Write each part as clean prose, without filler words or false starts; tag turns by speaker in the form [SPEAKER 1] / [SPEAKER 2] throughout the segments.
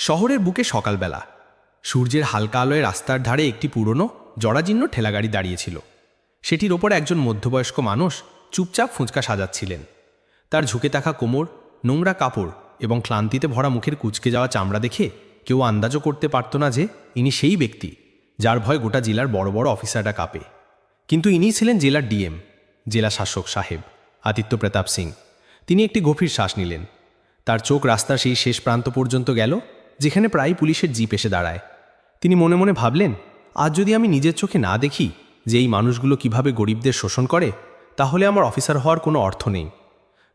[SPEAKER 1] শহরের বুকে সকালবেলা সূর্যের হালকা আলোয় রাস্তার ধারে একটি পুরনো জরাজীর্ণ ঠেলাগাড়ি দাঁড়িয়েছিল। সেটির ওপর একজন মধ্যবয়স্ক মানুষ চুপচাপ ফুঁচকা সাজাচ্ছিলেন। তার ঝুঁকে থাকা কোমর, নোংরা কাপড় এবং ক্লান্তিতে ভরা মুখের কুঁচকে যাওয়া চামড়া দেখে কেউ আন্দাজও করতে পারত না যে ইনি সেই ব্যক্তি যার ভয় গোটা জেলার বড় বড় অফিসাররা কাঁপে। কিন্তু ইনিই ছিলেন জেলার ডিএম, জেলা শাসক সাহেব আদিত্য প্রতাপ সিং। তিনি একটি গভীর শ্বাস নিলেন। তার চোখ রাস্তার সেই শেষ প্রান্ত পর্যন্ত গেল যেখানে প্রায় পুলিশের জিপ এসে দাঁড়ায়। তিনি মনে মনে ভাবলেন, আজ যদি আমি নিজের চোখে না দেখি যে এই মানুষগুলো কিভাবে গরিবদের শোষণ করে, তাহলে আমার অফিসার হওয়ার কোনো অর্থ নেই।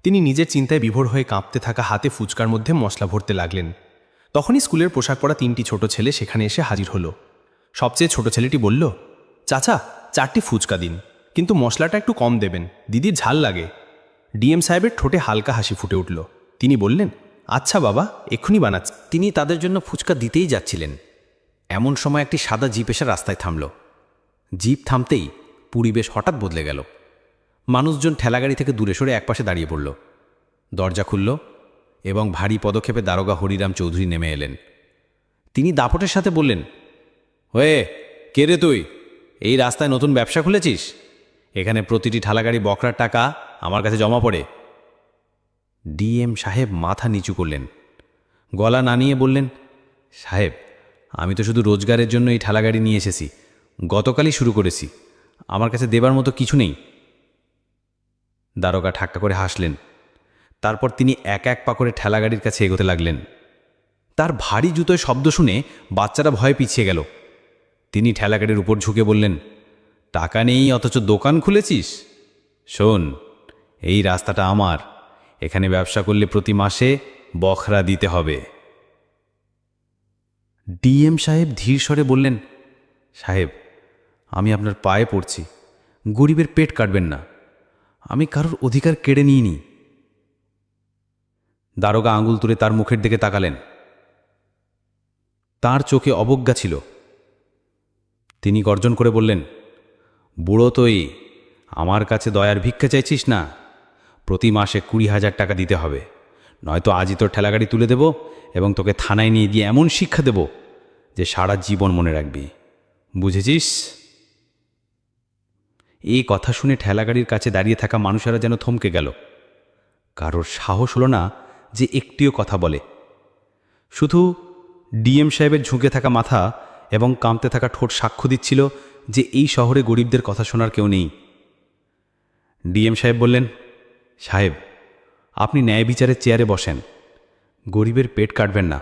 [SPEAKER 1] তিনি নিজের চিন্তায় বিভোর হয়ে কাঁপতে থাকা হাতে ফুচকার মধ্যে মশলা ভরতে লাগলেন। তখনই স্কুলের পোশাক পরা 3টি ছোট ছেলে সেখানে এসে হাজির হলো। সবচেয়ে ছোট ছেলেটি বলল, চাচা 4টি ফুচকা দিন, কিন্তু মশলাটা একটু কম দেবেন, দিদির ঝাল লাগে। ডিএম সাহেবের ঠোঁটে হালকা হাসি ফুটে উঠল। তিনি বললেন, আচ্ছা বাবা, এক্ষুনি বানাচ্ছি।
[SPEAKER 2] তিনি তাদের জন্য ফুচকা দিতেই যাচ্ছিলেন, এমন সময় একটি সাদা জিপ এসে রাস্তায় থামল। জিপ থামতেই পরিবেশ হঠাৎ বদলে গেল। মানুষজন ঠেলাগাড়ি থেকে দূরে সরে একপাশে দাঁড়িয়ে পড়ল। দরজা খুলল এবং ভারী পদক্ষেপে দারোগা হরিরাম চৌধুরী নেমে এলেন। তিনি দাপটের সাথে বললেন, হয়ে কে রে তুই? এই রাস্তায় নতুন ব্যবসা খুলেছিস? এখানে প্রতিটি ঠেলাগাড়ি বকরার টাকা আমার কাছে জমা পড়ে। ডিএম সাহেব মাথা নিচু করলেন, গলা না নিয়ে বললেন, সাহেব, আমি তো শুধু রোজগারের জন্য এই ঠেলাগাড়ি নিয়ে এসেছি। গতকালই শুরু করেছি, আমার কাছে দেবার মতো কিছু নেই। দারোগা ঠাট্টা করে হাসলেন। তারপর তিনি এক এক পা করে ঠেলাগাড়ির কাছে এগোতে লাগলেন। তার ভারী জুতোয় শব্দ শুনে বাচ্চারা ভয়ে পিছিয়ে গেল। তিনি ঠেলাগাড়ির উপর ঝুঁকে বললেন, টাকা নেই অথচ দোকান খুলেছিস? শোন, এই রাস্তাটা আমার। এখানে ব্যবসা করলে প্রতি মাসে বখরা দিতে হবে। ডিএম সাহেব ধীর স্বরে বললেন, সাহেব, আমি আপনার পায়ে পড়ছি, গরিবের পেট কাটবেন না। আমি কারোর অধিকার কেড়ে নিইনি। দারোগা আঙুল তুলে তার মুখের দিকে তাকালেন। তার চোখে অবজ্ঞা ছিল। তিনি গর্জন করে বললেন, বুড়ো তুই আমার কাছে দয়ার ভিক্ষা চাইছিস না? প্রতি মাসে 20,000 টাকা দিতে হবে, নয়তো আজই তোর ঠেলাগাড়ি তুলে দেব এবং তোকে থানায় নিয়ে গিয়ে এমন শিক্ষা দেব যে সারা জীবন মনে রাখবি। বুঝেছিস? এই কথা শুনে ঠেলাগাড়ির কাছে দাঁড়িয়ে থাকা মানুষেরা যেন থমকে গেল। কারোর সাহস হলো না যে একটিও কথা বলে। শুধু ডিএম সাহেবের ঝুঁকে থাকা মাথা এবং কাঁপতে থাকা ঠোঁট সাক্ষ্য দিচ্ছিল যে এই শহরে গরিবদের কথা শোনার কেউ নেই। ডিএম সাহেব বললেন, সাহেব, আপনি ন্যায় বিচারের চেয়ারে বসেন, গরিবের পেট কাটবেন না।